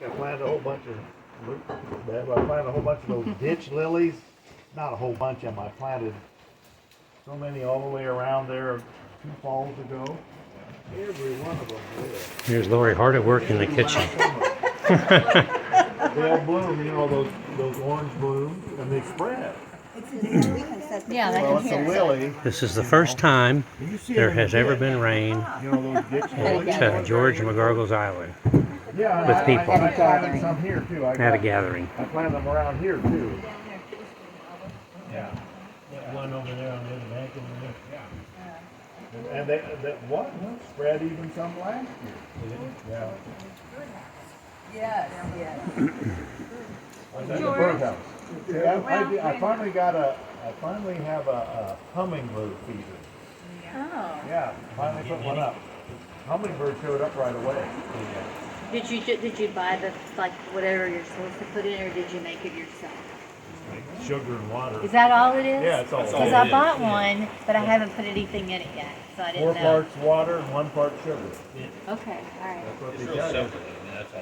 I planted a whole bunch of those ditch lilies. Not a whole bunch of them. I planted so many all the way around there 2 falls ago. Every one of them lived. Here's Lori hard at work in the kitchen. They'll bloom, you know, those orange blooms, and they spread. Yeah, they Well, can it's a hear. lily. This is the first time You see there them in has the ever ditch. been rain You know those ditch lilies? at George McGargle's Island Yeah, with I people. planted some here too. at a gathering. I planted them around here too. Yeah. That one over there on the other bank over there. And that one spread even some last year. Yeah. Yes, yes. At the birdhouse. Yeah, I finally have a hummingbird feeder. Oh. Yeah, finally put one up. Hummingbird showed up right away. Did you buy the whatever you're supposed to put in, or did you make it yourself? Like sugar and water. Is that all it is? Yeah, it's all. Because I bought one, but I haven't put anything in it yet, so I 4 didn't know. parts water and 1 part sugar. Okay, all right. That's what they It's real tell you. simple. I mean, that's all.